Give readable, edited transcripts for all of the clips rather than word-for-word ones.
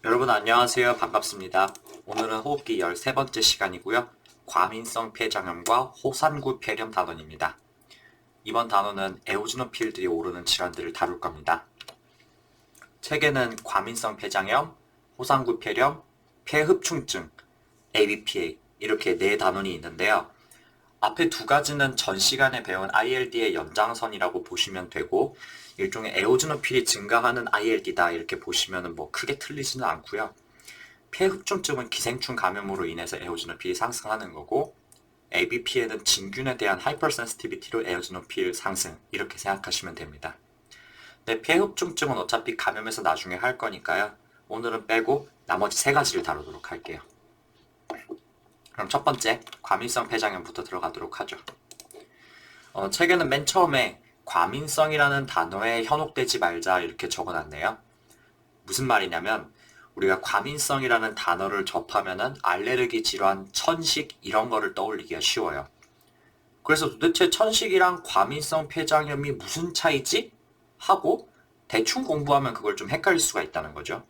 여러분 안녕하세요. 반갑습니다. 오늘은 호흡기 13번째 시간이고요. 과민성 폐장염과 호산구 폐렴 단원입니다. 이번 단원은 에오즈노필들이 오르는 질환들을 다룰 겁니다. 책에는 과민성 폐장염, 호산구 폐렴, 폐흡충증, ABPA 이렇게 네 단원이 있는데요. 앞에 두 가지는 전 시간에 배운 ILD의 연장선이라고 보시면 되고 일종의 에오즈노필이 증가하는 ILD다 이렇게 보시면 뭐 크게 틀리지는 않고요. 폐흡충증은 기생충 감염으로 인해서 에오즈노필이 상승하는 거고 ABP에는 진균에 대한 하이퍼센시티비티로 에오즈노필 상승 이렇게 생각하시면 됩니다. 네, 폐흡충증은 어차피 감염해서 나중에 할 거니까요. 오늘은 빼고 나머지 세 가지를 다루도록 할게요. 그럼 첫 번째, 과민성 폐장염부터 들어가도록 하죠. 책에는 맨 처음에 과민성이라는 단어에 현혹되지 말자 이렇게 적어놨네요. 무슨 말이냐면 우리가 과민성이라는 단어를 접하면은 알레르기 질환, 천식 이런 거를 떠올리기가 쉬워요. 그래서 도대체 천식이랑 과민성 폐장염이 무슨 차이지? 하고 대충 공부하면 그걸 좀 헷갈릴 수가 있다는 거죠.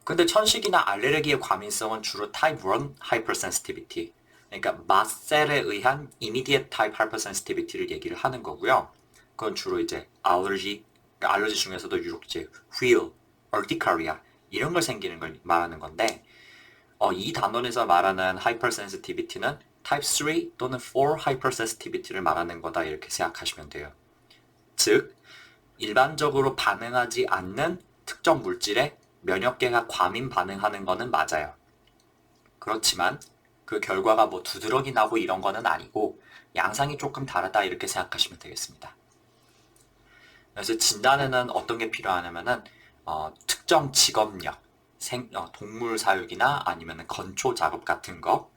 근데 천식이나 알레르기의 과민성은 주로 타입 1 hypersensitivity, 그러니까 맛셀에 의한 immediate type hypersensitivity를 얘기를 하는 거고요. 그건 주로 이제 알러지, 그러니까 알러지 중에서도 유독 이제 wheal, urticaria 이런 걸 생기는 걸 말하는 건데, 이 단원에서 말하는 hypersensitivity는 type 3 또는 4 hypersensitivity를 말하는 거다 이렇게 생각하시면 돼요. 즉, 일반적으로 반응하지 않는 특정 물질에 면역계가 과민 반응하는 거는 맞아요. 그렇지만 그 결과가 뭐 두드러기 나고 이런 거는 아니고 양상이 조금 다르다 이렇게 생각하시면 되겠습니다. 그래서 진단에는 어떤 게 필요하냐면은 특정 직업력, 동물 사육이나 아니면 건초 작업 같은 거,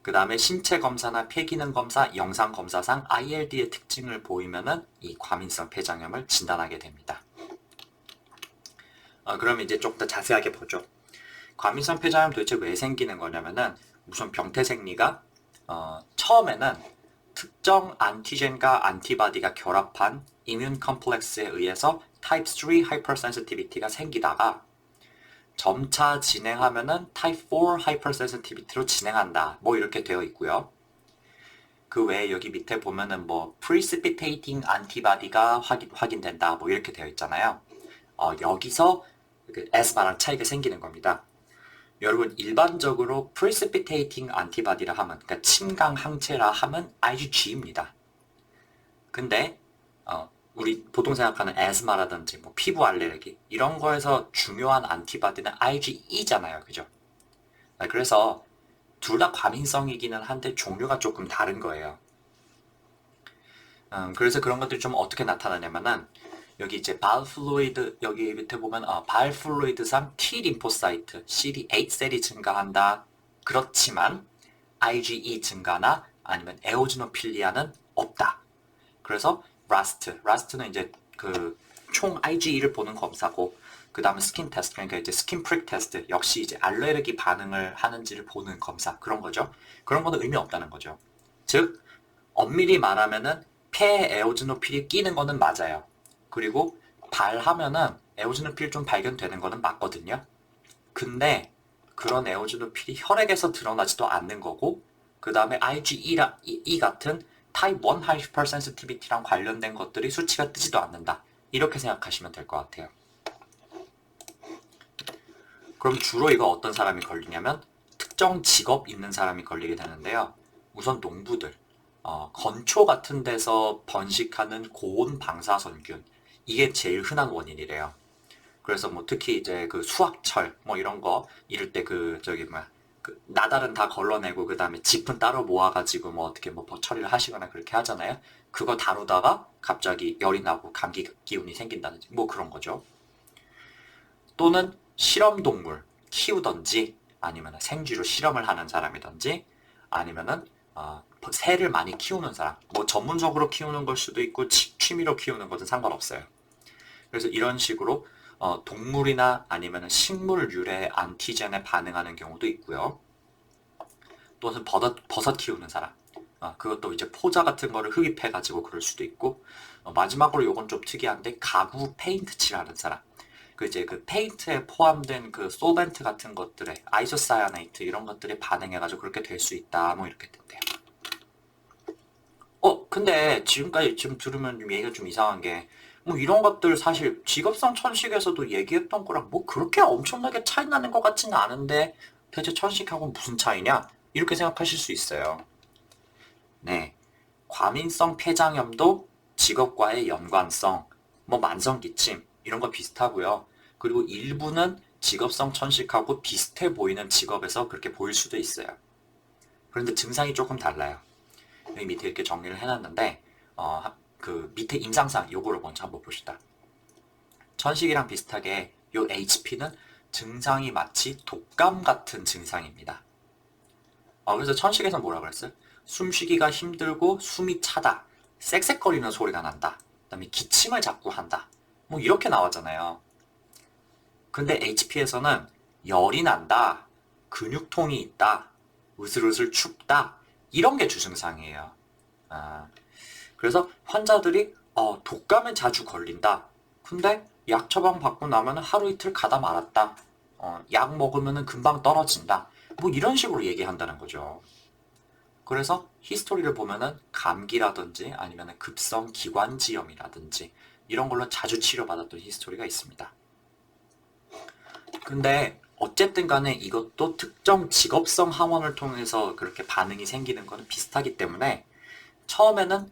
그 다음에 신체 검사나 폐기능 검사, 영상 검사상 ILD의 특징을 보이면은 이 과민성 폐장염을 진단하게 됩니다. 그럼 이제 좀 더 자세하게 보죠. 과민성 폐장염 도대체 왜 생기는 거냐면은 우선 병태 생리가 처음에는 특정 안티젠과 안티바디가 결합한 이뮨 컴플렉스에 의해서 타입 3 하이퍼센시티비티가 생기다가 점차 진행하면은 타입 4 하이퍼센시티비티로 진행한다. 뭐 이렇게 되어 있고요. 그 외에 여기 밑에 보면은 뭐 precipitating 안티바디가 확인된다. 뭐 이렇게 되어 있잖아요. 여기서 에스마랑 차이가 생기는 겁니다. 여러분 일반적으로 precipitating 안티바디라 하면 그러니까 침강 항체라 하면 IgG입니다. 근데 우리 보통 생각하는 에스마라든지 뭐 피부 알레르기 이런 거에서 중요한 안티바디는 IgE잖아요, 그죠? 그래서 둘 다 과민성이기는 한데 종류가 조금 다른 거예요. 그래서 그런 것들이 좀 어떻게 나타나냐면은 여기 이제 발플루이드 여기 밑에 보면 발플루이드상 T 림포사이트 CD8셀이 증가한다. 그렇지만 IgE 증가나 아니면 에오즈노필리아는 없다. 그래서 라스트는 이제 그 총 IgE를 보는 검사고 그 다음에 스킨 테스트 그러니까 이제 스킨 프릭 테스트 역시 이제 알레르기 반응을 하는지를 보는 검사 그런 거죠. 그런 거는 의미 없다는 거죠. 즉 엄밀히 말하면은 폐에 에오즈노필이 끼는 거는 맞아요. 그리고 발하면은 에오즈노필 좀 발견되는 거는 맞거든요. 근데 그런 에오즈노필이 혈액에서 드러나지도 않는 거고 그 다음에 IgE 같은 타입 1 하이퍼센시티비티랑 관련된 것들이 수치가 뜨지도 않는다. 이렇게 생각하시면 될 것 같아요. 그럼 주로 이거 어떤 사람이 걸리냐면 특정 직업 있는 사람이 걸리게 되는데요. 우선 농부들, 건초 같은 데서 번식하는 고온 방사선균 이게 제일 흔한 원인이래요. 그래서 뭐 특히 이제 그 수확철 뭐 이런 거 이럴 때 그 저기 뭐야 그 나달은 다 걸러내고 그 다음에 짚은 따로 모아가지고 뭐 어떻게 뭐 처리를 하시거나 그렇게 하잖아요. 그거 다루다가 갑자기 열이 나고 감기 기운이 생긴다든지 뭐 그런 거죠. 또는 실험동물 키우던지 아니면 생쥐로 실험을 하는 사람이든지 아니면은 새를 많이 키우는 사람 뭐 전문적으로 키우는 걸 수도 있고 취미로 키우는 것은 상관없어요. 그래서 이런 식으로 동물이나 아니면 식물 유래 안티젠에 반응하는 경우도 있고요. 또는 버섯 키우는 사람 그것도 이제 포자 같은 거를 흡입해가지고 그럴 수도 있고 마지막으로 요건 좀 특이한데 가구 페인트 칠하는 사람 이제 그 페인트에 포함된 그 솔벤트 같은 것들에 아이소사야네이트 이런 것들이 반응해가지고 그렇게 될 수 있다. 뭐 이렇게 된대요. 근데 지금까지 지금 들으면 좀 얘기가 좀 이상한 게, 뭐 이런 것들 사실 직업성 천식에서도 얘기했던 거랑 뭐 그렇게 엄청나게 차이 나는 것 같지는 않은데 대체 천식하고 무슨 차이냐? 이렇게 생각하실 수 있어요. 네. 과민성 폐장염도 직업과의 연관성, 뭐 만성기침 이런 거 비슷하고요. 그리고 일부는 직업성 천식하고 비슷해 보이는 직업에서 그렇게 보일 수도 있어요. 그런데 증상이 조금 달라요. 여기 밑에 이렇게 정리를 해놨는데 그 밑에 임상상 요거를 먼저 한번 봅시다. 천식이랑 비슷하게 요 HP는 증상이 마치 독감 같은 증상입니다. 그래서 천식에서 뭐라 그랬어요? 숨쉬기가 힘들고 숨이 차다. 쌕쌕거리는 소리가 난다. 그 다음에 기침을 자꾸 한다. 뭐 이렇게 나왔잖아요. 근데 HP에서는 열이 난다. 근육통이 있다. 으슬으슬 춥다. 이런 게 주증상이에요. 그래서 환자들이 독감에 자주 걸린다. 근데 약 처방 받고 나면 하루 이틀 가다 말았다. 약 먹으면 금방 떨어진다. 뭐 이런 식으로 얘기한다는 거죠. 그래서 히스토리를 보면은 감기라든지 아니면 급성 기관지염이라든지 이런 걸로 자주 치료받았던 히스토리가 있습니다. 근데 어쨌든 간에 이것도 특정 직업성 항원을 통해서 그렇게 반응이 생기는 거는 비슷하기 때문에 처음에는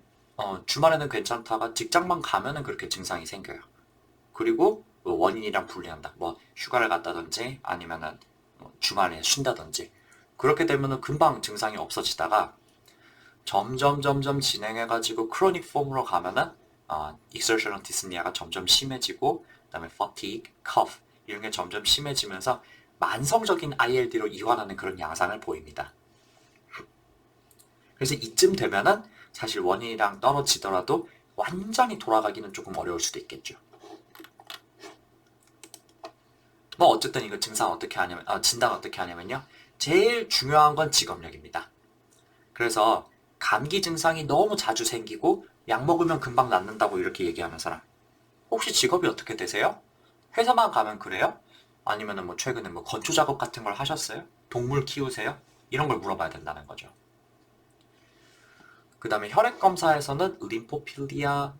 주말에는 괜찮다가 직장만 가면은 그렇게 증상이 생겨요. 그리고 뭐 원인이랑 분리한다. 뭐 휴가를 갔다든지 아니면은 주말에 쉰다든지 그렇게 되면은 금방 증상이 없어지다가 점점 진행해가지고 크로닉 폼으로 가면은 exertional dyspnea가 점점 심해지고 그다음에 fatigue, cough 이런 게 점점 심해지면서 만성적인 ILD로 이완하는 그런 양상을 보입니다. 그래서 이쯤 되면은 사실 원인이랑 떨어지더라도 완전히 돌아가기는 조금 어려울 수도 있겠죠. 뭐 어쨌든 이거 증상 어떻게 하냐면 진단 어떻게 하냐면요. 제일 중요한 건 직업력입니다. 그래서 감기 증상이 너무 자주 생기고 약 먹으면 금방 낫는다고 이렇게 얘기하는 사람. 혹시 직업이 어떻게 되세요? 회사만 가면 그래요? 아니면은 뭐 최근에 뭐 건축 작업 같은 걸 하셨어요? 동물 키우세요? 이런 걸 물어봐야 된다는 거죠. 그 다음에 혈액 검사에서는 림포필리아,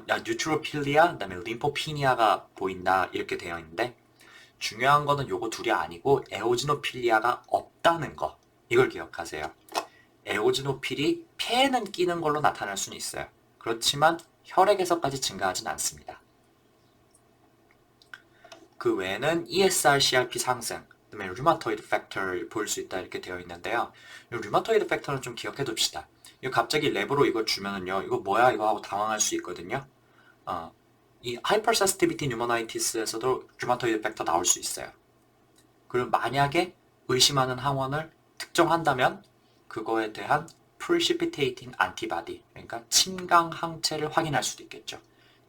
뉴트로필리아, 그 다음에 림포피니아가 보인다 이렇게 되어 있는데 중요한 거는 요거 둘이 아니고 에오지노필리아가 없다는 거 이걸 기억하세요. 에오지노필이 폐에는 끼는 걸로 나타날 수는 있어요. 그렇지만 혈액에서까지 증가하진 않습니다. 그 외에는 ESR, CRP 상승, 그다음에 류마토이드 팩터를 볼 수 있다 이렇게 되어 있는데요. 이 류마토이드 팩터는 좀 기억해 둡시다. 이거 갑자기 랩으로 이걸 주면은요, 이거 뭐야 이거 하고 당황할 수 있거든요. 이 하이퍼센시티비티 뉴모나이티스에서도 류마토이드 팩터 나올 수 있어요. 그리고 만약에 의심하는 항원을 특정한다면 그거에 대한 precipitating antibody, 그러니까 침강 항체를 확인할 수도 있겠죠.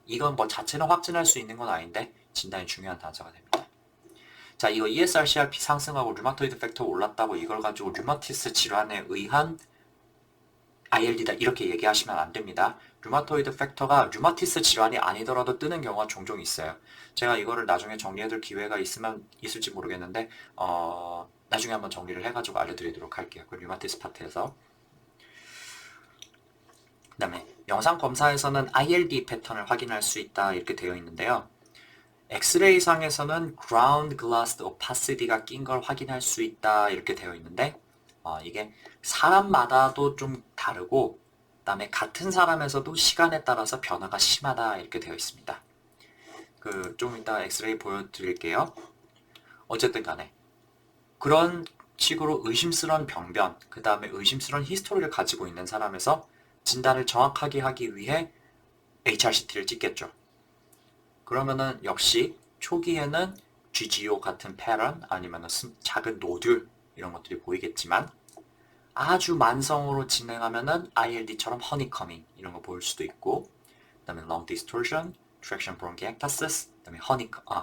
이건 뭐 자체는 확진할 수 있는 건 아닌데 진단이 중요한 단서가 됩니다. 자, 이거 ESR-CRP 상승하고 류마토이드 팩터 올랐다고 이걸 가지고 류마티스 질환에 의한 ILD다 이렇게 얘기하시면 안 됩니다. 류마토이드 팩터가 류마티스 질환이 아니더라도 뜨는 경우가 종종 있어요. 제가 이거를 나중에 정리해둘 기회가 있을지 모르겠는데 나중에 한번 정리를 해가지고 알려드리도록 할게요. 그 류마티스 파트에서. 그 다음에 영상 검사에서는 ILD 패턴을 확인할 수 있다 이렇게 되어 있는데요. 엑스레이 상에서는 ground glass opacity가 낀 걸 확인할 수 있다 이렇게 되어 있는데 이게 사람마다도 좀 다르고 그다음에 같은 사람에서도 시간에 따라서 변화가 심하다 이렇게 되어 있습니다. 좀 이따 엑스레이 보여드릴게요. 어쨌든 간에 그런 식으로 의심스러운 병변, 그 다음에 의심스러운 히스토리를 가지고 있는 사람에서 진단을 정확하게 하기 위해 HRCT를 찍겠죠. 그러면은 역시 초기에는 GGO 같은 패런 아니면 작은 노듈 이런 것들이 보이겠지만 아주 만성으로 진행하면은 ILD처럼 허니커밍 이런 거 보일 수도 있고 그다음에 lung distortion, traction bronchiectasis, 그다음에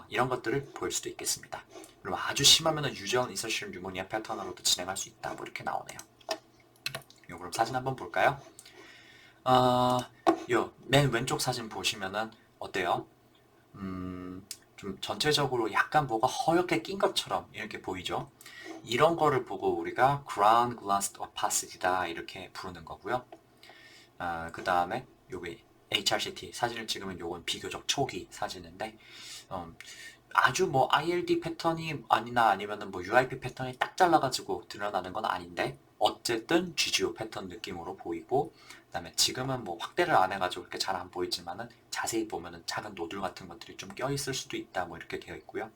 이런 것들을 보일 수도 있겠습니다. 그리고 아주 심하면은 유전 인서션 뉴모니아 패턴으로도 진행할 수 있다. 뭐 이렇게 나오네요. 요 그럼 사진 한번 볼까요? 요 맨 왼쪽 사진 보시면은 어때요? 좀 전체적으로 약간 뭐가 허옇게 낀 것처럼 이렇게 보이죠. 이런 거를 보고 우리가 ground glass opacity다 이렇게 부르는 거고요. 그 다음에 요게 HRCT 사진을 찍으면 요건 비교적 초기 사진인데 아주 뭐 ILD 패턴이 아니나 아니면은 뭐 UIP 패턴이 딱 잘라가지고 드러나는 건 아닌데 어쨌든 GGO 패턴 느낌으로 보이고 그다음에 지금은 뭐 확대를 안 해가지고 그렇게 잘 안 보이지만은 자세히 보면은 작은 노들 같은 것들이 좀 껴있을 수도 있다 뭐 이렇게 되어 있고요.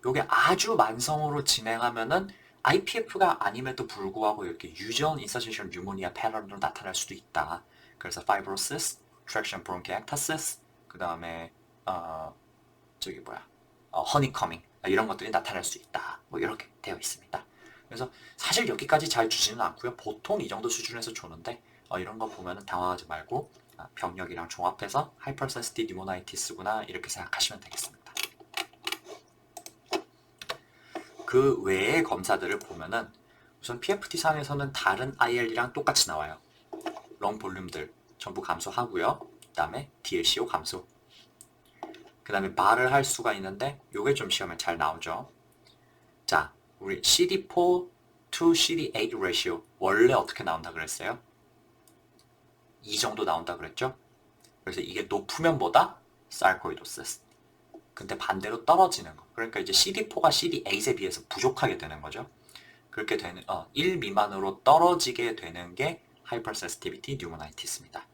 요게 아주 만성으로 진행하면은 IPF가 아님에도 불구하고 이렇게 유전 인서시션 뉴모니아 패턴으로 나타날 수도 있다. 그래서 fibrosis, traction bronchiectasis, 그 다음에 저기 뭐야 허니커밍 이런 것들이 나타날 수 있다. 뭐 이렇게 되어 있습니다. 그래서 사실 여기까지 잘 주지는 않고요. 보통 이 정도 수준에서 주는데 이런 거 보면 당황하지 말고 병력이랑 종합해서 하이퍼센시티브 뉴모나이티스구나 이렇게 생각하시면 되겠습니다. 그 외의 검사들을 보면은 우선 PFT 상에서는 다른 ILD랑 똑같이 나와요. 런 볼륨들 전부 감소하고요. 그 다음에 DLCO 감소. 그 다음에 말을 할 수가 있는데 요게 좀 시험에 잘 나오죠. 자, 우리 CD4 to CD8 ratio 원래 어떻게 나온다 그랬어요? 이 정도 나온다 그랬죠? 그래서 이게 높으면 뭐다? sarcoidosis. 근데 반대로 떨어지는 거. 그러니까 이제 CD4가 CD8에 비해서 부족하게 되는 거죠. 그렇게 되는 1 미만으로 떨어지게 되는 게 hypersensitivity pneumonitis입니다.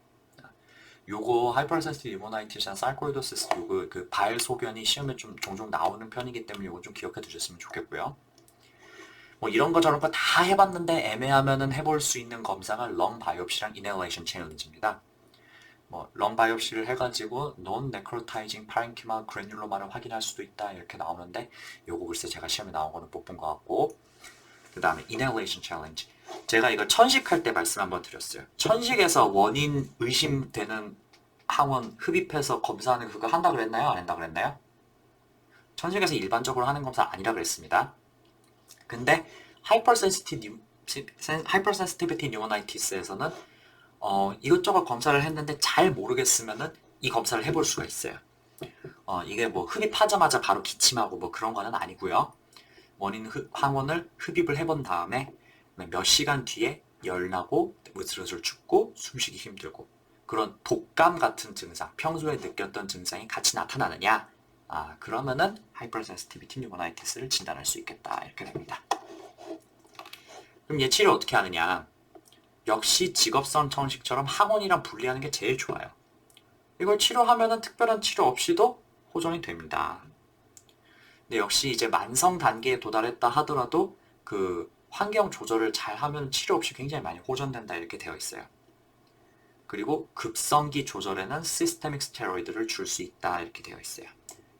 요거 hypersensitive pneumonitis랑 sarcoidosis 요거 그 발 소견이 시험에 좀 종종 나오는 편이기 때문에 요거 좀 기억해 두셨으면 좋겠고요. 뭐 이런 거 저런 거 다 해봤는데 애매하면은 해볼 수 있는 검사가 렁 바이옵시랑 inhalation challenge입니다. 뭐 렁 바이옵시를 해가지고 non-necrotizing parenchyma granuloma를 확인할 수도 있다 이렇게 나오는데 요거 글쎄 제가 시험에 나온 거는 못 본 것 같고 그 다음에 inhalation challenge 제가 이거 천식할 때 말씀 한번 드렸어요. 천식에서 원인 의심되는 항원 흡입해서 검사하는 그거 한다 그랬나요? 안 한다 그랬나요? 천식에서 일반적으로 하는 검사 아니라 그랬습니다. 근데 hypersensitivity pneumonitis에서는 이것저것 검사를 했는데 잘 모르겠으면은 이 검사를 해볼 수가 있어요. 이게 뭐 흡입하자마자 바로 기침하고 뭐 그런 거는 아니고요. 원인 항원을 흡입을 해본 다음에 몇 시간 뒤에 열나고 으슬으슬 춥고 숨쉬기 힘들고 그런 독감 같은 증상, 평소에 느꼈던 증상이 같이 나타나느냐? 그러면은 hypersensitivity pneumonitis를 진단할 수 있겠다 이렇게 됩니다. 그럼 얘 치료 어떻게 하느냐? 역시 직업성 천식처럼 항원이랑 분리하는 게 제일 좋아요. 이걸 치료하면은 특별한 치료 없이도 호전이 됩니다. 근데 역시 이제 만성 단계에 도달했다 하더라도 그 환경 조절을 잘 하면 치료 없이 굉장히 많이 호전된다 이렇게 되어 있어요. 그리고 급성기 조절에는 시스테믹 스테로이드를 줄 수 있다 이렇게 되어 있어요.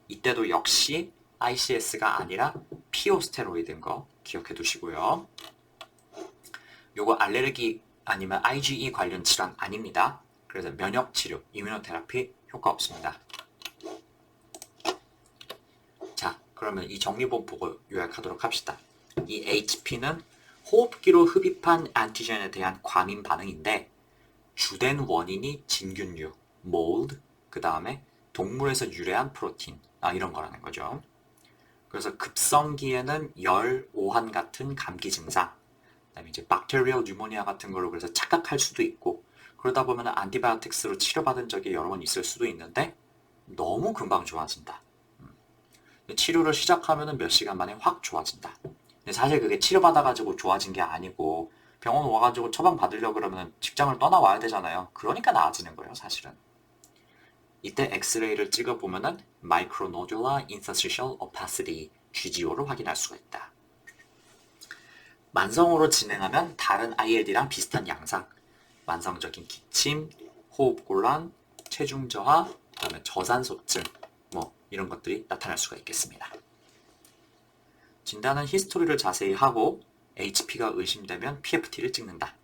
이때도 역시 ICS가 아니라 PO 스테로이드인 거 기억해 두시고요. 요거 알레르기 아니면 IgE 관련 질환 아닙니다. 그래서 면역 치료, 이뮤노테라피 효과 없습니다. 자, 그러면 이 정리본 보고 요약하도록 합시다. 이 HP는 호흡기로 흡입한 안티젠에 대한 과민 반응인데 주된 원인이 진균류, mold, 그 다음에 동물에서 유래한 프로틴, 이런 거라는 거죠. 그래서 급성기에는 열, 오한 같은 감기 증상, 그다음에 이제 박테리얼 뉴모니아 같은 걸로 그래서 착각할 수도 있고 그러다 보면 안티바이오틱스로 치료받은 적이 여러 번 있을 수도 있는데 너무 금방 좋아진다. 치료를 시작하면 몇 시간 만에 확 좋아진다. 근데 사실 그게 치료받아가지고 좋아진 게 아니고 병원 와가지고 처방 받으려고 그러면 직장을 떠나와야 되잖아요. 그러니까 나아지는 거예요, 사실은. 이때 엑스레이를 찍어보면은 Micronodular Interstitial Opacity, GGO를 확인할 수가 있다. 만성으로 진행하면 다른 ILD랑 비슷한 양상, 만성적인 기침, 호흡곤란, 체중 저하, 그다음에 저산소증, 뭐 이런 것들이 나타날 수가 있겠습니다. 진단은 히스토리를 자세히 하고 HP가 의심되면 PFT를 찍는다.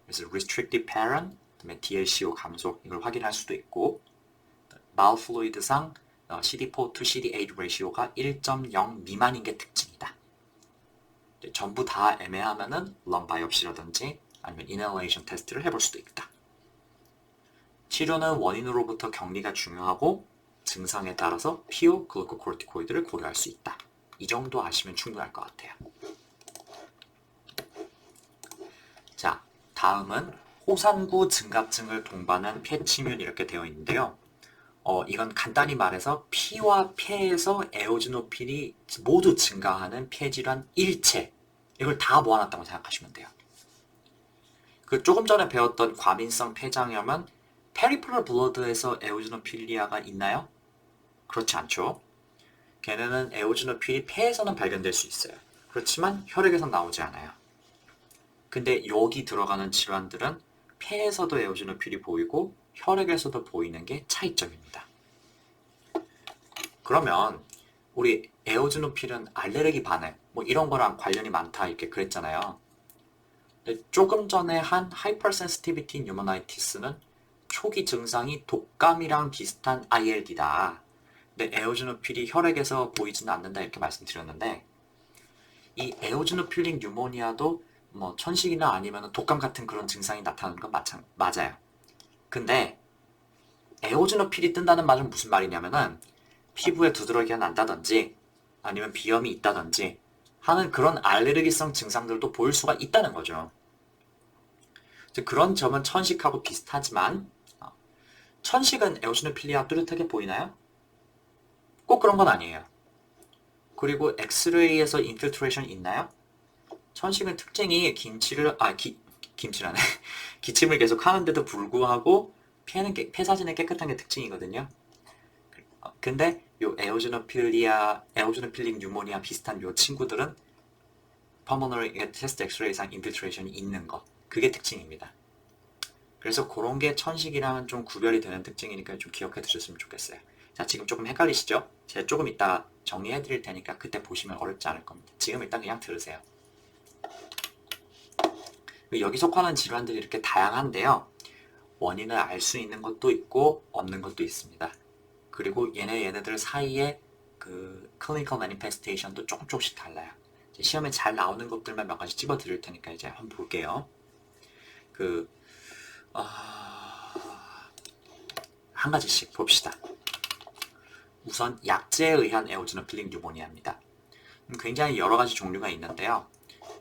그래서 restrictive pattern, 그다음에 DLCO 감소 이걸 확인할 수도 있고 말플루이드상 CD4 to CD8 ratio가 1.0 미만인 게 특징이다. 전부 다 애매하면은 런 바이옵시라든지 아니면 inhalation 테스트를 해볼 수도 있다. 치료는 원인으로부터 격리가 중요하고 증상에 따라서 피오 글루코코르티코이드를 고려할 수 있다. 이 정도 아시면 충분할 것 같아요. 자, 다음은 호산구 증갑증을 동반한 폐침윤 이렇게 되어 있는데요. 이건 간단히 말해서 피와 폐에서 에오지노필이 모두 증가하는 폐질환 일체, 이걸 다 모아놨다고 생각하시면 돼요. 그 조금 전에 배웠던 과민성 폐장염은 페리퍼럴 블러드에서 에오지노필리아가 있나요? 그렇지 않죠. 걔네는 에오지노필이 폐에서는 발견될 수 있어요. 그렇지만 혈액에서 나오지 않아요. 근데 여기 들어가는 질환들은 폐에서도 에오지노필이 보이고 혈액에서도 보이는 게 차이점입니다. 그러면 우리 에오지노필은 알레르기 반응 뭐 이런 거랑 관련이 많다 이렇게 그랬잖아요. 근데 조금 전에 한 하이퍼센시티비티 뉴모나이티스는 초기 증상이 독감이랑 비슷한 ILD다. 근데 에오지노필이 혈액에서 보이지는 않는다 이렇게 말씀드렸는데 이 에오지노필링 뉴모니아도 뭐 천식이나 아니면 독감 같은 그런 증상이 나타나는 건 맞아요. 근데 에오지노필이 뜬다는 말은 무슨 말이냐면은 피부에 두드러기가 난다든지 아니면 비염이 있다든지 하는 그런 알레르기성 증상들도 보일 수가 있다는 거죠. 그런 점은 천식하고 비슷하지만 천식은 에오지노필리아 뚜렷하게 보이나요? 꼭 그런 건 아니에요. 그리고 엑스레이에서 인필트레이션 있나요? 천식은 특징이 김치라네. 기침을 계속 하는데도 불구하고 폐 사진은 깨끗한 게 특징이거든요. 근데 요 에오지노필링 뉴모니아 비슷한 요 친구들은 퍼머너리 테스트 엑스레이상 인필트레이션이 있는 거. 그게 특징입니다. 그래서 그런 게 천식이랑은 좀 구별이 되는 특징이니까 좀 기억해 두셨으면 좋겠어요. 자, 지금 조금 헷갈리시죠? 제가 조금 이따 정리해 드릴 테니까 그때 보시면 어렵지 않을 겁니다. 지금 일단 그냥 들으세요. 여기 속하는 질환들이 이렇게 다양한데요. 원인을 알 수 있는 것도 있고 없는 것도 있습니다. 그리고 얘네들 사이에 그 클리니컬 매니페스테이션도 조금씩 달라요. 시험에 잘 나오는 것들만 몇 가지 집어 드릴 테니까 이제 한번 볼게요. 한 가지씩 봅시다. 우선 약제에 의한 에오지노필링 뉴모니아입니다. 굉장히 여러 가지 종류가 있는데요.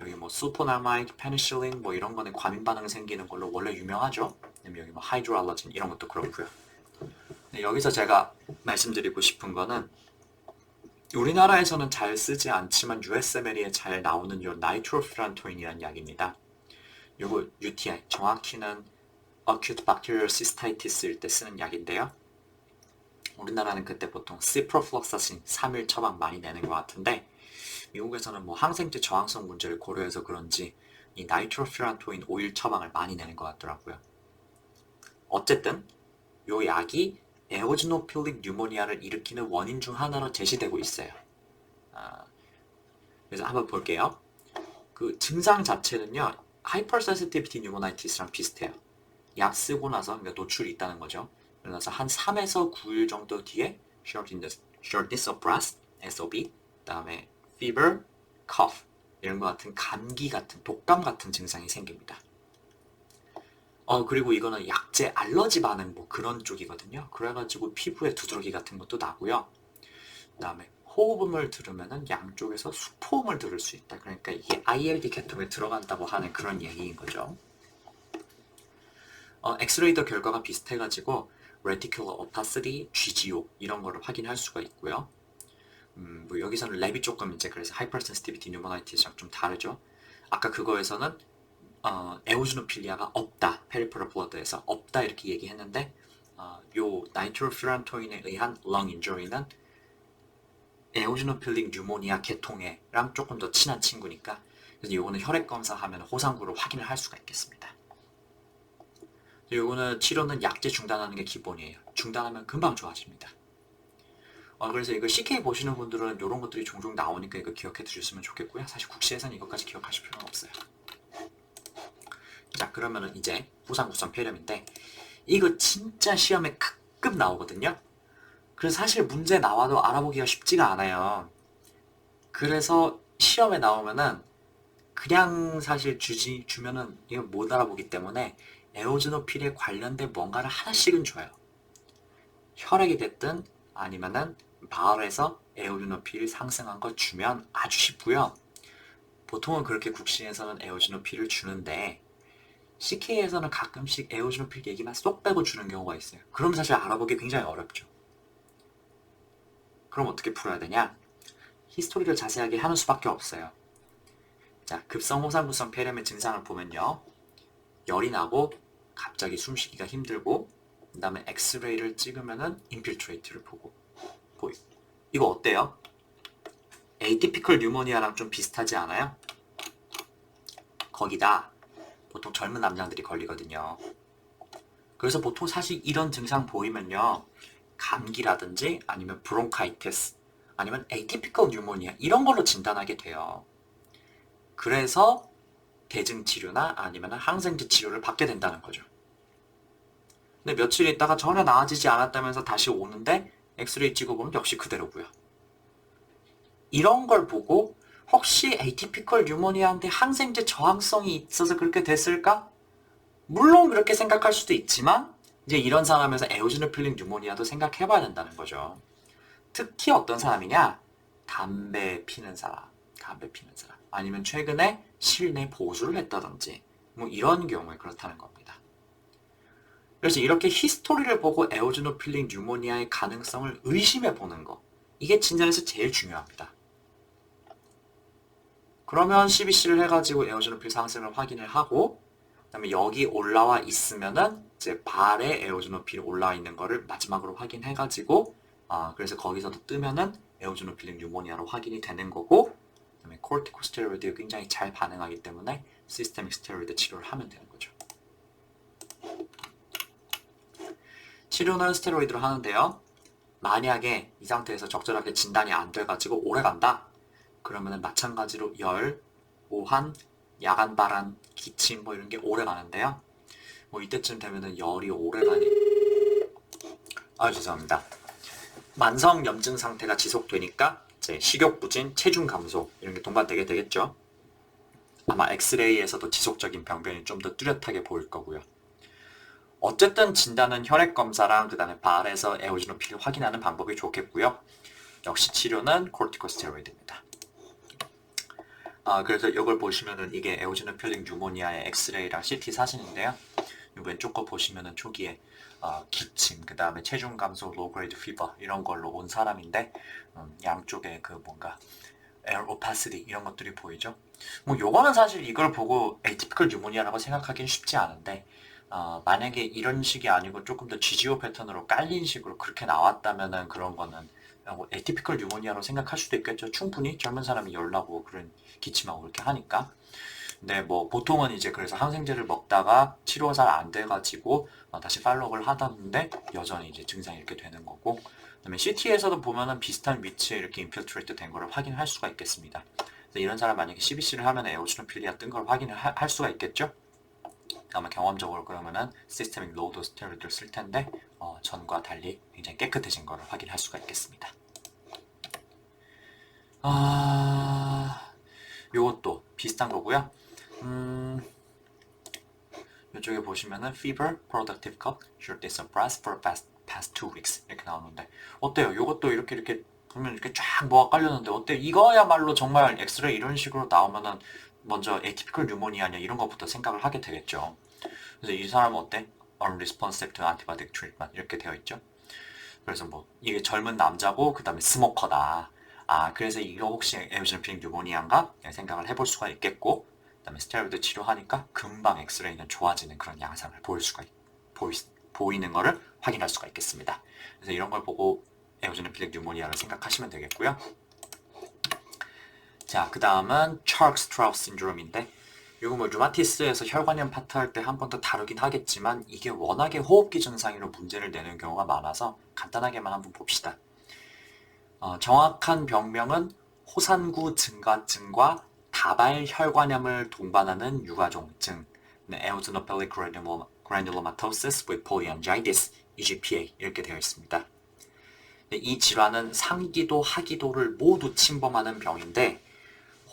여기 뭐 sulfonamide, 페니실린 뭐 이런 거는 과민 반응 생기는 걸로 원래 유명하죠. 여기 뭐 하이드로알러진 이런 것도 그렇고요. 여기서 제가 말씀드리고 싶은 거는 우리나라에서는 잘 쓰지 않지만 USMLE에 잘 나오는 요 나이트로피란토인이라는 약입니다. 요거 UTI, 정확히는 Acute Bacterial Cystitis일 때 쓰는 약인데요. 우리나라는 그때 보통 시프로플록사신 3일 처방 많이 내는 것 같은데 미국에서는 뭐 항생제 저항성 문제를 고려해서 그런지 이 나이트로피란토인 5일 처방을 많이 내는 것 같더라고요. 어쨌든 요 약이 에오지노필릭 뉴모니아를 일으키는 원인 중 하나로 제시되고 있어요. 그래서 한번 볼게요. 그 증상 자체는요, 하이퍼센시티비티 뉴모나이티스랑 비슷해요. 약 쓰고 나서 그러니까 노출이 있다는 거죠. 그래서 한 3에서 9일 정도 뒤에 shortness of breath, SOB, 그다음에 fever, cough 이런 것 같은 감기 같은 독감 같은 증상이 생깁니다. 그리고 이거는 약제 알러지 반응 뭐 그런 쪽이거든요. 그래가지고 피부에 두드러기 같은 것도 나고요. 그 다음에 호흡음을 들으면은 양쪽에서 수포음을 들을 수 있다. 그러니까 이게 ILD 계통에 들어간다고 하는 그런 얘기인 거죠. 엑스레이도 결과가 비슷해가지고 Reticular Opacity, GGO 이런 거를 확인할 수가 있고요. 뭐 여기서는 랩이 조금 이제 그래서 Hypersensitivity Pneumonitis랑 좀 다르죠. 아까 그거에서는 에오지노필리아가 없다, 페리퍼럴 블러드에서 없다 이렇게 얘기했는데 요 나이트로피란토인에 의한 렁 인저리는 에오지노필링 뉴모니아 계통에랑 조금 더 친한 친구니까 그래서 요거는 혈액 검사하면 호상구로 확인을 할 수가 있겠습니다. 요거는 치료는 약제 중단하는 게 기본이에요. 중단하면 금방 좋아집니다. 그래서 이거 CK 보시는 분들은 이런 것들이 종종 나오니까 이거 기억해 두셨으면 좋겠고요. 사실 국시에서는 이것까지 기억하실 필요는 없어요. 자, 그러면은 이제 후상구성 폐렴인데 이거 진짜 시험에 가끔 나오거든요. 그래서 사실 문제 나와도 알아보기가 쉽지가 않아요. 그래서 시험에 나오면은 그냥 사실 주면은 이거 못 알아보기 때문에 에오지노필에 관련된 뭔가를 하나씩은 줘요. 혈액이 됐든 아니면은 마을에서 에오지노필 상승한 거 주면 아주 쉽고요. 보통은 그렇게 국시에서는 에오지노필을 주는데 CK에서는 가끔씩 에오지노필 얘기만 쏙 빼고 주는 경우가 있어요. 그럼 사실 알아보기 굉장히 어렵죠. 그럼 어떻게 풀어야 되냐? 히스토리를 자세하게 하는 수밖에 없어요. 자, 급성 호산구성 폐렴의 증상을 보면요. 열이 나고 갑자기 숨쉬기가 힘들고 그 다음에 엑스레이를 찍으면은 인필트레이트를 보고 이거 어때요? 에이티피컬 뉴모니아랑 좀 비슷하지 않아요? 거기다 보통 젊은 남자들이 걸리거든요. 그래서 보통 사실 이런 증상 보이면요. 감기라든지 아니면 브론카이티스 아니면 에이티피컬 뉴모니아 이런 걸로 진단하게 돼요. 그래서 대증 치료나 아니면 항생제 치료를 받게 된다는 거죠. 근데 며칠 있다가 전혀 나아지지 않았다면서 다시 오는데 엑스레이 찍어보면 역시 그대로고요. 이런 걸 보고 혹시 에이티피컬 뉴모니아한테 항생제 저항성이 있어서 그렇게 됐을까? 물론 그렇게 생각할 수도 있지만 이제 이런 사람에서 에오지노필린 뉴모니아도 생각해봐야 된다는 거죠. 특히 어떤 사람이냐? 담배 피는 사람 아니면 최근에 실내 보수를 했다든지 뭐 이런 경우에 그렇다는 겁니다. 그래서 이렇게 히스토리를 보고 에오지노필린 뉴모니아의 가능성을 의심해 보는 거 이게 진단에서 제일 중요합니다. 그러면 CBC를 해가지고 에오지노필 상승을 확인을 하고 그다음에 여기 올라와 있으면은 이제 발에 에오지노필이 올라와 있는 거를 마지막으로 확인해가지고 그래서 거기서도 뜨면은 에오지노필린 뉴모니아로 확인이 되는 거고 그다음에 코르티코스테로이드에 굉장히 잘 반응하기 때문에 시스테믹 스테로이드 치료를 하면 되는 거죠. 치료는 스테로이드로 하는데요. 만약에 이 상태에서 적절하게 진단이 안 돼가지고 오래 간다. 그러면은 마찬가지로 열, 오한, 야간 발한, 기침 뭐 이런 게 오래 가는데요. 뭐 이때쯤 되면은 열이 오래 가니 죄송합니다. 만성 염증 상태가 지속되니까 이제 식욕 부진, 체중 감소 이런 게 동반되게 되겠죠. 아마 엑스레이에서도 지속적인 병변이 좀 더 뚜렷하게 보일 거고요. 어쨌든 진단은 혈액 검사랑 그다음에 발에서 에오지노필을 확인하는 방법이 좋겠고요. 역시 치료는 코르티코스테로이드입니다. 그래서 이걸 보시면은 이게 에오지노필린 뉴모니아의 엑스레이랑 CT 사진인데요. 왼쪽 거 보시면은 초기에 기침, 그 다음에 체중 감소, 로우 그레이드 피버 이런 걸로 온 사람인데 양쪽에 그 뭔가 에어 오파시티 이런 것들이 보이죠. 뭐 요거는 사실 이걸 보고 에이티피컬 뉴모니아라고 생각하기는 쉽지 않은데 만약에 이런 식이 아니고 조금 더 GGO 패턴으로 깔린 식으로 그렇게 나왔다면은 그런 거는 에티피컬 뉴모니아로 생각할 수도 있겠죠. 충분히 젊은 사람이 열나고 그런 기침하고 그렇게 하니까. 근데 뭐 보통은 이제 그래서 항생제를 먹다가 치료가 잘 안 돼가지고 다시 팔로우를 하다는데 여전히 이제 증상이 이렇게 되는 거고. 그다음에 CT에서도 보면은 비슷한 위치에 이렇게 인필트레이트 된 거를 확인할 수가 있겠습니다. 그래서 이런 사람 만약에 CBC를 하면 에오지노필리아 뜬 걸 확인을 할 수가 있겠죠. 아마 경험적으로 그러면은 시스테믹 로우 스테로이드를 쓸 텐데 전과 달리 굉장히 깨끗해진 거를 확인할 수가 있겠습니다. 요것도 비슷한 거고요. 이쪽에 보시면은 fever, productive cough, shortness of breath for past 2 weeks 이렇게 나오는데 어때요? 요것도 이렇게 보면 이렇게 쫙 뭐가 깔렸는데 어때요? 이거야말로 정말 엑스레이 이런 식으로 나오면은 먼저 에티피컬 뉴모니아냐 이런 것부터 생각을 하게 되겠죠. 그래서 이 사람은 어때? unresponsive to antibiotic treatment 이렇게 되어 있죠. 그래서 뭐 이게 젊은 남자고 그 다음에 스모커다. 그래서 이거 혹시 에오지노필린 뉴모니아인가 생각을 해볼 수가 있겠고 그 다음에 스테로이드 치료하니까 금방 엑스레이는 좋아지는 그런 양상을 보이는 거를 확인할 수가 있겠습니다. 그래서 이런 걸 보고 에오지노필린 뉴모니아를 생각하시면 되겠고요. 자, 그 다음은 찰크-스트라우스 신드롬인데 이거 뭐 류마티스에서 혈관염 파트 할 때 한 번 더 다루긴 하겠지만 이게 워낙에 호흡기 증상으로 문제를 내는 경우가 많아서 간단하게만 한번 봅시다. 정확한 병명은 호산구 증가증과 다발 혈관염을 동반하는 유가종증, eosinophilic granulomatosis with polyangiitis, EGPA 이렇게 되어 있습니다. 이 질환은 상기도, 하기도를 모두 침범하는 병인데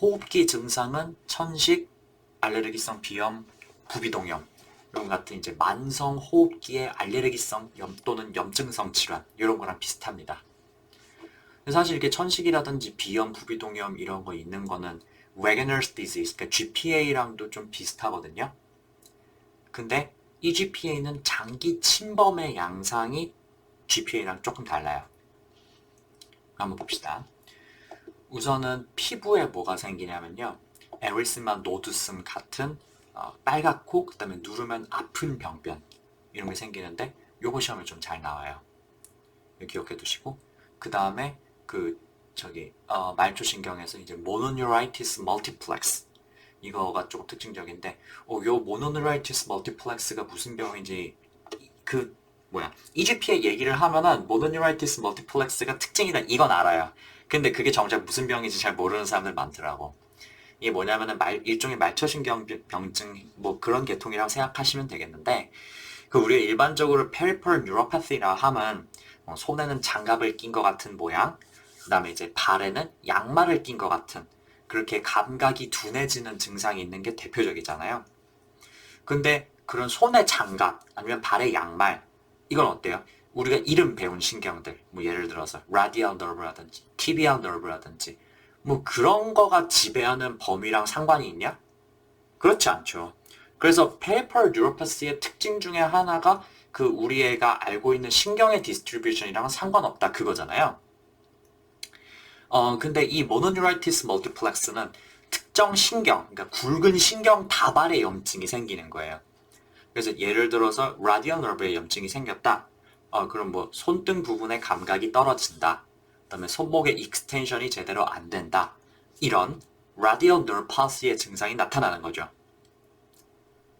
호흡기 증상은 천식, 알레르기성 비염, 부비동염 이런 같은 이제 만성 호흡기의 알레르기성 염 또는 염증성 질환 이런 거랑 비슷합니다. 사실 이렇게 천식이라든지 비염, 부비동염 이런 거 있는 거는 Wegener's disease, 그러니까 GPA랑도 좀 비슷하거든요. 근데 이 GPA는 장기 침범의 양상이 GPA랑 조금 달라요. 한번 봅시다. 우선은 피부에 뭐가 생기냐면요. 에리스마 노두슴 같은 빨갛고 그다음에 누르면 아픈 병변 이런 게 생기는데 요거 시험에 좀 잘 나와요. 기억해 두시고 그 다음에 말초신경에서 이제 모노뉴라이티스 멀티플렉스 이거가 조금 특징적인데 요 모노뉴라이티스 멀티플렉스가 무슨 병인지 EGPA 얘기를 하면은 모노뉴라이티스 멀티플렉스가 특징이다 이건 알아요. 근데 그게 정작 무슨 병인지 잘 모르는 사람들 많더라고. 이게 뭐냐면은 일종의 말초신경 병증 뭐 그런 계통이라고 생각하시면 되겠는데 우리가 일반적으로 페리퍼럴 뉴로패시라 하면 손에는 장갑을 낀 것 같은 모양, 그 다음에 이제 발에는 양말을 낀 것 같은 그렇게 감각이 둔해지는 증상이 있는 게 대표적이잖아요. 근데 그런 손에 장갑 아니면 발에 양말 이건 어때요? 우리가 이름 배운 신경들 뭐 예를 들어서 라디얼 너브라든지 티비얼 너브라든지 뭐 그런 거가 지배하는 범위랑 상관이 있냐? 그렇지 않죠. 그래서 페리퍼럴 뉴로패시의 특징 중에 하나가 우리 애가 알고 있는 신경의 디스트리뷰션이랑은 상관없다 그거잖아요. 근데 이 모노뉴라이티스 멀티플렉스는 특정 신경, 그러니까 굵은 신경 다발의 염증이 생기는 거예요. 그래서 예를 들어서 라디얼 너브에 염증이 생겼다. 그럼 뭐 손등 부분의 감각이 떨어진다. 그다음에 손목의 익스텐션이 제대로 안 된다. 이런 라디얼 너브 팔시의 증상이 나타나는 거죠.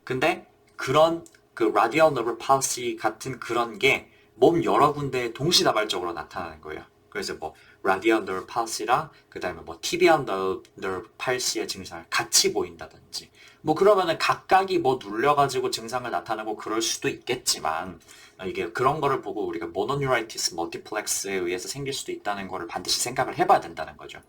근데 그런 라디얼 너브 팔시 같은 그런 게 몸 여러 군데에 동시다발적으로 나타나는 거예요. 그래서 뭐 라디얼 너브 팔시랑 그다음에 뭐 티비얼 너브 팔시의 증상을 같이 보인다든지 뭐 그러면은 각각이 뭐 눌려가지고 증상을 나타내고 그럴 수도 있겠지만 이게 그런 거를 보고 우리가 모노뉴라이티스 멀티플렉스에 의해서 생길 수도 있다는 거를 반드시 생각을 해봐야 된다는 거죠.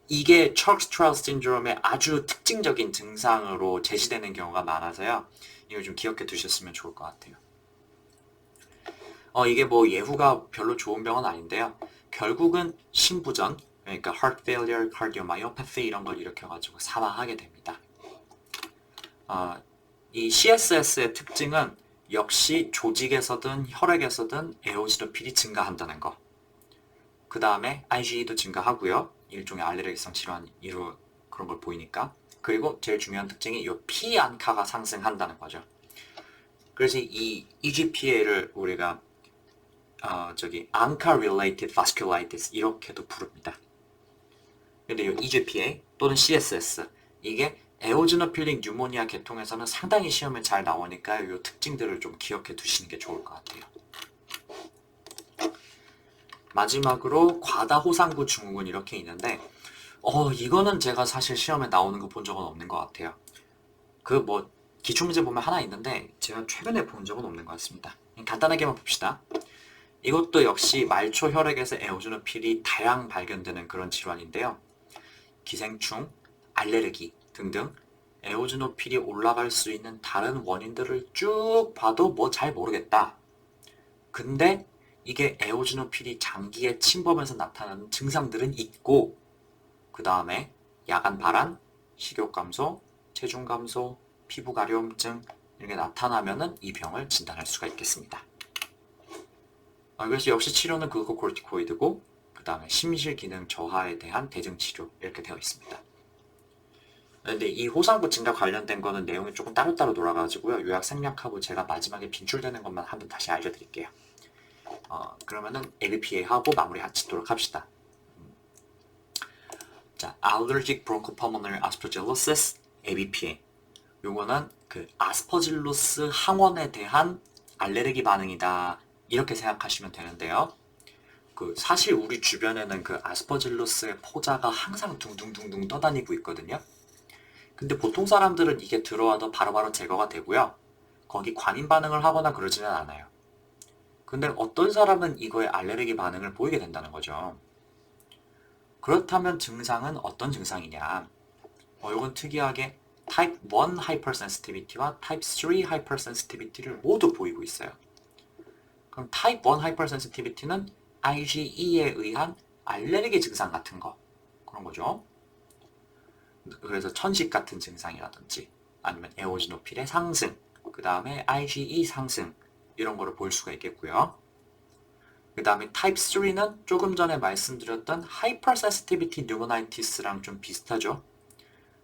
이게 척스트라우스 신드롬의 아주 특징적인 증상으로 제시되는 경우가 많아서요. 이거 좀 기억해 두셨으면 좋을 것 같아요. 이게 뭐 예후가 별로 좋은 병은 아닌데요. 결국은 심부전, 그러니까 heart failure, cardiomyopathy 이런 걸 일으켜가지고 사망하게 됩니다. 이 CSS의 특징은 역시 조직에서든 혈액에서든 에오지노필이 증가한다는 거. 그 다음에 IgE도 증가하고요. 일종의 알레르기성 질환 그런 걸 보이니까. 그리고 제일 중요한 특징이 이 P안카가 상승한다는 거죠. 그래서 이 EGPA를 우리가 ANCA-related vasculitis 이렇게도 부릅니다. 근데 이 EGPA 또는 CSS 이게 에오지노필릭 뉴모니아 계통에서는 상당히 시험에 잘 나오니까 이 특징들을 좀 기억해 두시는 게 좋을 것 같아요. 마지막으로 과다호상구 증후군 이렇게 있는데 이거는 제가 사실 시험에 나오는 거 본 적은 없는 것 같아요. 기출문제 보면 하나 있는데 제가 최근에 본 적은 없는 것 같습니다. 간단하게만 봅시다. 이것도 역시 말초 혈액에서 에오지노필이 다량 발견되는 그런 질환인데요. 기생충, 알레르기 등등 에오지노필이 올라갈 수 있는 다른 원인들을 쭉 봐도 뭐 잘 모르겠다. 근데 이게 에오지노필이 장기에 침범해서 나타나는 증상들은 있고 그 다음에 야간 발한, 식욕 감소, 체중 감소, 피부 가려움증 이렇게 나타나면은 이 병을 진단할 수가 있겠습니다. 그래서 역시 치료는 글루코코르티코이드고 그 다음에 심실 기능 저하에 대한 대증 치료 이렇게 되어 있습니다. 근데 이 호상부 증가 관련된 거는 내용이 조금 따로따로 돌아가지고요. 요약 생략하고 제가 마지막에 빈출되는 것만 한번 다시 알려드릴게요. 그러면은 ABPA 하고 마무리 하도록 합시다. 자, Allergic Bronchopulmonary Aspergillosis, ABPA. 요거는 아스퍼질루스 항원에 대한 알레르기 반응이다. 이렇게 생각하시면 되는데요. 사실 우리 주변에는 아스퍼질루스의 포자가 항상 둥둥둥둥 떠다니고 있거든요. 근데 보통 사람들은 이게 들어와도 바로바로 제거가 되고요. 거기 관인 반응을 하거나 그러지는 않아요. 근데 어떤 사람은 이거에 알레르기 반응을 보이게 된다는 거죠. 그렇다면 증상은 어떤 증상이냐? 이건 특이하게 타입 1 하이퍼센시티비티와 타입 3 하이퍼센시티비티를 모두 보이고 있어요. 그럼 타입 1 하이퍼센시티비티는 IgE에 의한 알레르기 증상 같은 거 그런 거죠. 그래서 천식 같은 증상이라든지 아니면 에오지노필의 상승, 그 다음에 IgE 상승 이런 거를 볼 수가 있겠고요. 그 다음에 타입 3는 조금 전에 말씀드렸던 Hypersensitivity Pneumonitis랑 좀 비슷하죠.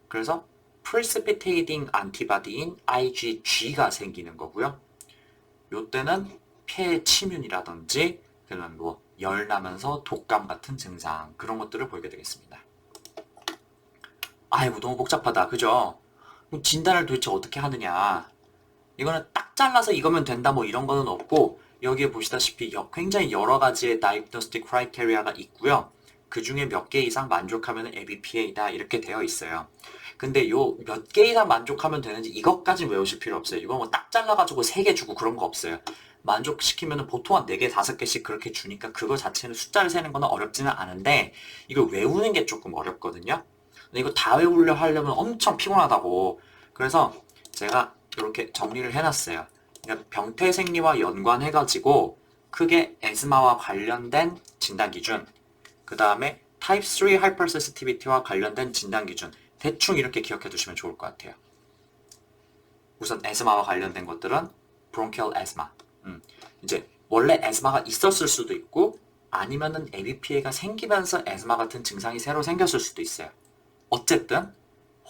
그래서 Precipitating Antibody인 IgG가 생기는 거고요. 요때는 폐 침윤이라든지 그런 뭐 열나면서 독감 같은 증상 그런 것들을 보이게 되겠습니다. 아이고 너무 복잡하다 그죠? 진단을 도대체 어떻게 하느냐 이거는 딱 잘라서 이거면 된다 뭐 이런 거는 없고 여기에 보시다시피 굉장히 여러 가지의 diagnostic criteria가 있고요. 그 중에 몇 개 이상 만족하면 ABPA다 이렇게 되어 있어요. 근데 요 몇 개 이상 만족하면 되는지 이것까지 외우실 필요 없어요. 이거 뭐 딱 잘라가지고 3개 주고 그런 거 없어요. 만족시키면 보통 한 4개, 5개씩 그렇게 주니까 그거 자체는 숫자를 세는 거는 어렵지는 않은데 이걸 외우는 게 조금 어렵거든요. 근데 이거 다 외우려 하려면 엄청 피곤하다고. 그래서 제가 이렇게 정리를 해놨어요. 그러니까 병태 생리와 연관해가지고 크게 에스마와 관련된 진단 기준, 그 다음에 타입 3 하이퍼센시티비티와 관련된 진단 기준 대충 이렇게 기억해 두시면 좋을 것 같아요. 우선 에스마와 관련된 것들은 브론키얼 에스마. 이제 원래 에스마가 있었을 수도 있고 아니면은 ABPA가 생기면서 에스마 같은 증상이 새로 생겼을 수도 있어요. 어쨌든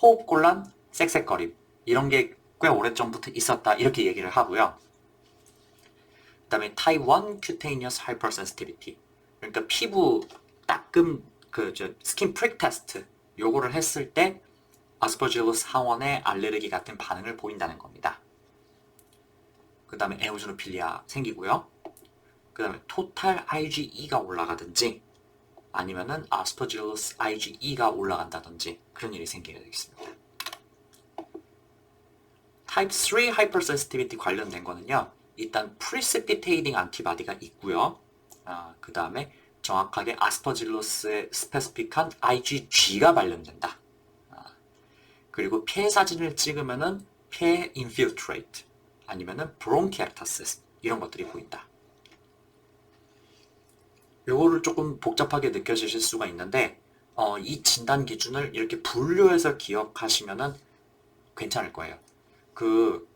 호흡곤란, 쌕쌕거림 이런 게 꽤 오래전부터 있었다 이렇게 얘기를 하고요. 그 다음에 타입 1 cutaneous hypersensitivity 그러니까 피부 따끔 스킨 프릭 테스트 요거를 했을 때 아스퍼질러스 하원의 알레르기 같은 반응을 보인다는 겁니다. 그 다음에 에오지노필리아 생기고요. 그 다음에 토탈 IgE가 올라가든지 아니면은 아스퍼질러스 IgE가 올라간다든지 그런 일이 생기게 되겠습니다. 타입 3 하이퍼센시티비티 관련된 거는요. 일단 precipitating 안티바디가 있고요. 그 다음에 정확하게 아스퍼질러스에 스페시픽한 IgG가 발견된다. 그리고 폐 사진을 찍으면은 폐 infiltrate 아니면은 bronchiectasis 이런 것들이 보인다. 요거를 조금 복잡하게 느껴지실 수가 있는데 이 진단 기준을 이렇게 분류해서 기억하시면은 괜찮을 거예요.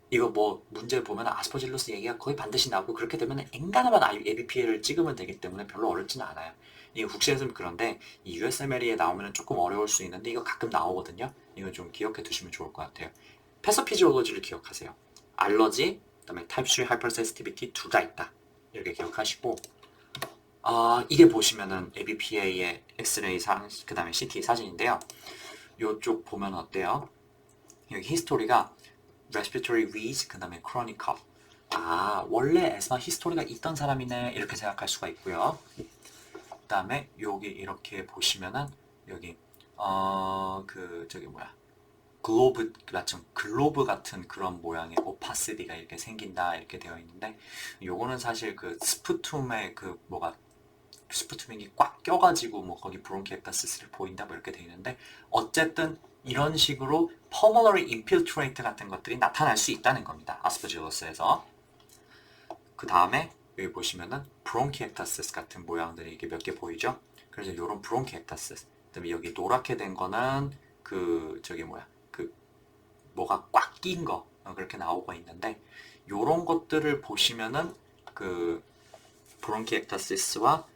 이거 뭐 문제 보면 아스퍼질러스 얘기가 거의 반드시 나오고 그렇게 되면 엔간하면 ABPA를 찍으면 되기 때문에 별로 어렵지는 않아요. 이거 국시에서는 그런데 이 USMLE에 나오면 조금 어려울 수 있는데 이거 가끔 나오거든요. 이거 좀 기억해 두시면 좋을 것 같아요. 패서피지올로지를 기억하세요. 알러지, 그다음에 타입 3 하이퍼센시티비티 둘 다 있다. 이렇게 기억하시고 이게 보시면은 ABPA의 엑스레이 그 다음에 CT 사진인데요. 이쪽 보면 어때요? 여기 히스토리가 respiratory wheeze, 그 다음에 chronic cough. 원래 에스마 히스토리가 있던 사람이네 이렇게 생각할 수가 있고요. 그 다음에 여기 이렇게 보시면은 여기 글로브 같은 그런 모양의 오파시티가 이렇게 생긴다 이렇게 되어 있는데 요거는 사실 스푸툼의 스푸트밍이 꽉 껴가지고 뭐 거기 브론키엑타시스를 보인다 뭐 이렇게 돼 있는데 어쨌든 이런 식으로 pulmonary infiltrate 같은 것들이 나타날 수 있다는 겁니다. 아스퍼질러스에서. 그 다음에 여기 보시면은 브론키엑타시스 같은 모양들이 이게 몇 개 보이죠? 그래서 이런 브론키엑타시스. 그다음에 여기 노랗게 된 거는 뭐가 꽉 낀 거 그렇게 나오고 있는데 요런 것들을 보시면은 브론키엑타시스와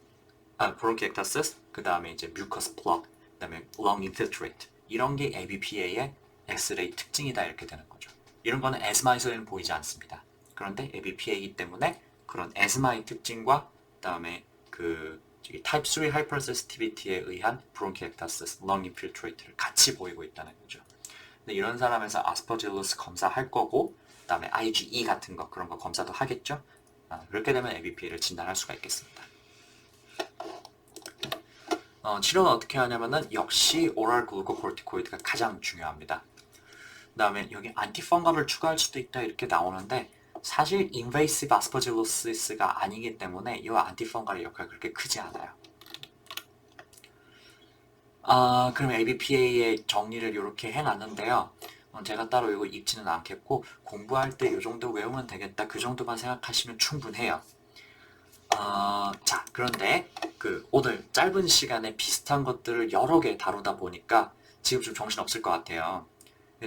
브론키엑타시스, 그 다음에 이제 뮤커스 플럭, 그 다음에 lung infiltrate 이런 게 ABPA의 엑스레이 특징이다 이렇게 되는 거죠. 이런 거는 에스마에서는 보이지 않습니다. 그런데 ABPA이기 때문에 그런 에스마의 특징과 그 다음에 타입 3 하이퍼센시티비티에 의한 브론키엑타시스, lung infiltrate를 같이 보이고 있다는 거죠. 근데 이런 사람에서 아스퍼질러스 검사할 거고 그 다음에 IgE 같은 거 그런 거 검사도 하겠죠. 그렇게 되면 ABPA를 진단할 수가 있겠습니다. 치료는 어떻게 하냐면은 역시 오랄 글루코코르티코이드가 가장 중요합니다. 그 다음에 여기 안티펑갈을 추가할 수도 있다 이렇게 나오는데 사실 인베이시브 아스퍼질로시스가 아니기 때문에 이 안티펑갈의 역할이 그렇게 크지 않아요. 그럼 ABPA의 정리를 이렇게 해놨는데요. 제가 따로 이거 읽지는 않겠고 공부할 때 이 정도 외우면 되겠다 그 정도만 생각하시면 충분해요. 자, 그런데 오늘 짧은 시간에 비슷한 것들을 여러 개 다루다 보니까 지금 좀 정신없을 것 같아요.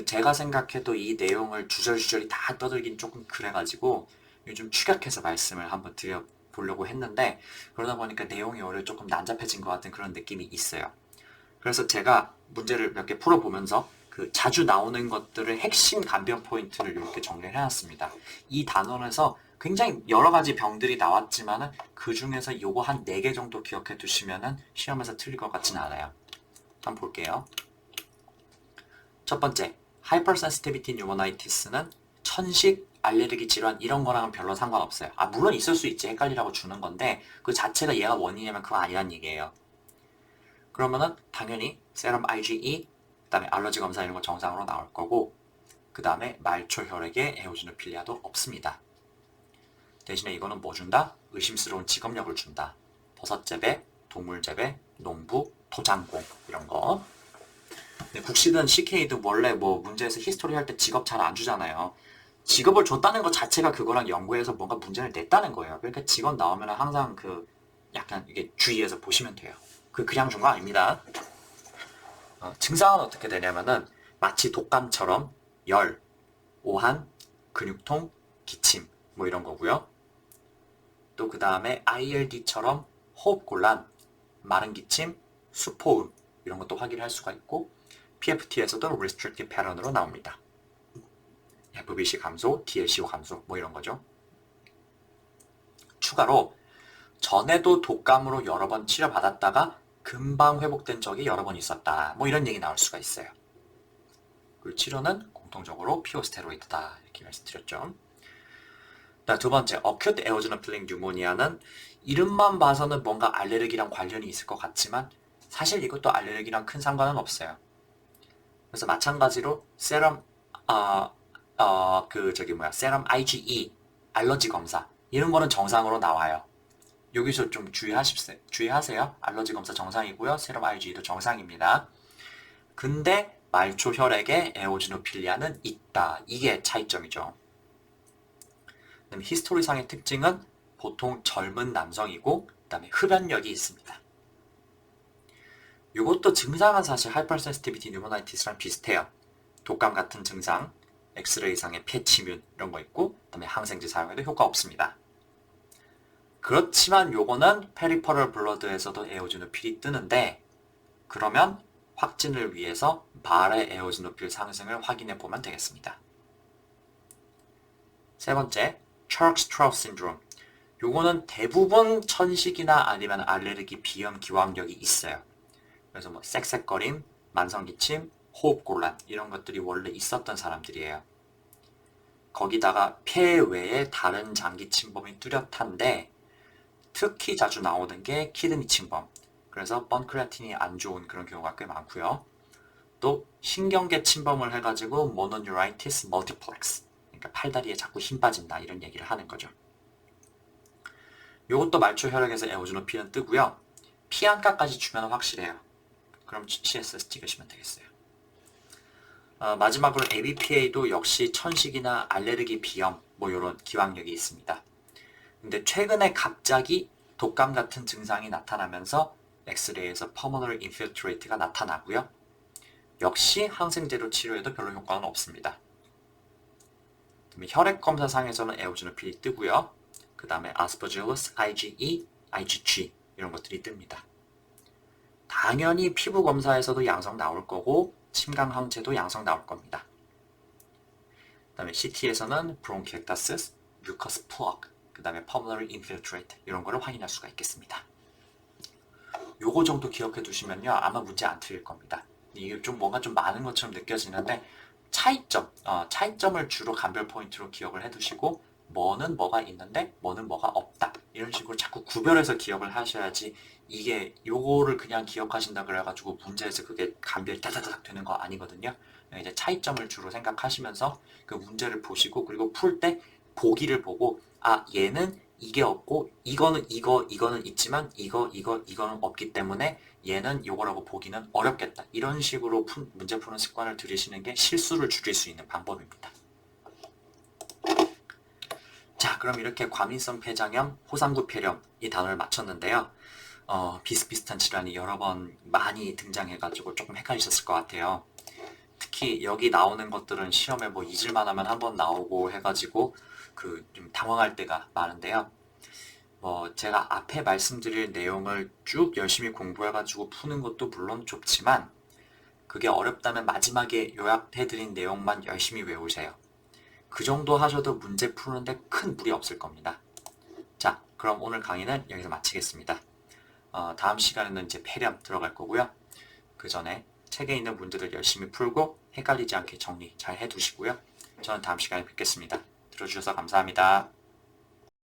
제가 생각해도 이 내용을 주저리주저리 다 떠들긴 조금 그래가지고 좀 축약해서 말씀을 한번 드려보려고 했는데 그러다 보니까 내용이 오히려 조금 난잡해진 것 같은 그런 느낌이 있어요. 그래서 제가 문제를 몇 개 풀어보면서 자주 나오는 것들을 핵심 간변 포인트를 이렇게 정리를 해놨습니다. 이 단원에서 굉장히 여러 가지 병들이 나왔지만은 그 중에서 요거 한 4개 정도 기억해 두시면은 시험에서 틀릴 것 같지는 않아요. 한번 볼게요. 첫 번째, 하이퍼센시티비티 뉴모나이티스는 천식, 알레르기 질환 이런 거랑은 별로 상관없어요. 물론 있을 수 있지. 헷갈리라고 주는 건데 그 자체가 얘가 원인이냐면 그건 아니란 얘기예요. 그러면은 당연히 세럼 IgE, 그 다음에 알러지 검사 이런 거 정상으로 나올 거고 그 다음에 말초 혈액에 에오지노필리아도 없습니다. 대신에 이거는 뭐 준다? 의심스러운 직업력을 준다. 버섯재배, 동물재배, 농부, 토장공 이런 거. 네, 국시든 CK든 원래 뭐 문제에서 히스토리 할 때 직업 잘 안 주잖아요. 직업을 줬다는 것 자체가 그거랑 연구해서 뭔가 문제를 냈다는 거예요. 그러니까 직업 나오면 항상 약간 이게 주의해서 보시면 돼요. 그냥 준 거 아닙니다. 증상은 어떻게 되냐면은 마치 독감처럼 열, 오한, 근육통, 기침 뭐 이런 거고요. 또 그 다음에 ILD처럼 호흡곤란, 마른 기침, 수포음 이런 것도 확인할 수가 있고 PFT에서도 restrictive 패턴으로 나옵니다. FBC 감소, DLCO 감소 뭐 이런 거죠. 추가로 전에도 독감으로 여러 번 치료받았다가 금방 회복된 적이 여러 번 있었다. 뭐 이런 얘기 나올 수가 있어요. 그 치료는 공통적으로 피오스테로이드다. 이렇게 말씀드렸죠. 두 번째, acute eosinophilic pneumonia는 이름만 봐서는 뭔가 알레르기랑 관련이 있을 것 같지만 사실 이것도 알레르기랑 큰 상관은 없어요. 그래서 마찬가지로 세럼 세럼 IgE 알러지 검사 이런 거는 정상으로 나와요. 여기서 좀 주의하세요. 알러지 검사 정상이고요. 세럼 IgE도 정상입니다. 근데 말초 혈액에 에오지노필리아는 있다. 이게 차이점이죠. 그다음에 히스토리상의 특징은 보통 젊은 남성이고 그다음에 흡연력이 있습니다. 이것도 증상은 사실 하이퍼센시티비티 뉴모나이티스랑 비슷해요. 독감 같은 증상, 엑스레이상의 폐치뮨 이런 거 있고 그다음에 항생제 사용에도 효과 없습니다. 그렇지만 요거는 페리퍼럴 블러드에서도 에오지노필이 뜨는데 그러면 확진을 위해서 말의 에오지노필 상승을 확인해 보면 되겠습니다. 세 번째, Churg-Strauss 신드롬. 요거는 대부분 천식이나 아니면 알레르기, 비염, 기왕력이 있어요. 그래서 뭐 쌕쌕거림, 만성기침, 호흡곤란 이런 것들이 원래 있었던 사람들이에요. 거기다가 폐 외에 다른 장기 침범이 뚜렷한데 특히 자주 나오는 게 키드니 침범. 그래서 펀크레아틴이 안 좋은 그런 경우가 꽤 많고요. 또 신경계 침범을 해가지고 모노뉴라이티스 멀티플렉스. 그러니까 팔다리에 자꾸 힘 빠진다 이런 얘기를 하는 거죠. 이것도 말초 혈액에서 에오지노필은 뜨고요. 피안가까지 주면 확실해요. 그럼 CSS 찍으시면 되겠어요. 마지막으로 ABPA도 역시 천식이나 알레르기, 비염 뭐 이런 기왕력이 있습니다. 근데 최근에 갑자기 독감 같은 증상이 나타나면서 엑스레이에서 퍼머널 인필트레이트가 나타나고요. 역시 항생제로 치료해도 별로 효과는 없습니다. 혈액 검사상에서는 에오지노필이 뜨고요. 그 다음에 아스퍼질러스, IgE, IgG 이런 것들이 뜹니다. 당연히 피부 검사에서도 양성 나올 거고 침강 항체도 양성 나올 겁니다. 그 다음에 CT에서는 브론키եկ타시스, 뮤커스 플럭, 그 다음에 퍼머널 인필트레이트 이런 거를 확인할 수가 있겠습니다. 요거 정도 기억해 두시면요 아마 문제 안 틀릴 겁니다. 이게 좀 뭔가 좀 많은 것처럼 느껴지는데 차이점을 주로 감별 포인트로 기억을 해두시고 뭐는 뭐가 있는데 뭐는 뭐가 없다 이런 식으로 자꾸 구별해서 기억을 하셔야지 이게 요거를 그냥 기억하신다 그래가지고 문제에서 그게 감별이 따다닥 되는 거 아니거든요. 이제 차이점을 주로 생각하시면서 그 문제를 보시고 그리고 풀 때 보기를 보고 얘는 이게 없고 이거는 이거는 있지만 이거는 없기 때문에 얘는 요거라고 보기는 어렵겠다. 이런 식으로 문제 푸는 습관을 들이시는 게 실수를 줄일 수 있는 방법입니다. 자, 그럼 이렇게 과민성 폐장염, 호상구 폐렴 이 단어를 맞췄는데요. 비슷비슷한 질환이 여러 번 많이 등장해가지고 조금 헷갈리셨을 것 같아요. 특히 여기 나오는 것들은 시험에 뭐 잊을만 하면 한번 나오고 해가지고 좀 당황할 때가 많은데요. 뭐 제가 앞에 말씀드릴 내용을 쭉 열심히 공부해가지고 푸는 것도 물론 좋지만 그게 어렵다면 마지막에 요약해드린 내용만 열심히 외우세요. 그 정도 하셔도 문제 푸는데 큰 무리 없을 겁니다. 자, 그럼 오늘 강의는 여기서 마치겠습니다. 다음 시간에는 이제 폐렴 들어갈 거고요. 그 전에 책에 있는 문제들 열심히 풀고 헷갈리지 않게 정리 잘 해두시고요. 저는 다음 시간에 뵙겠습니다. 들어주셔서 감사합니다.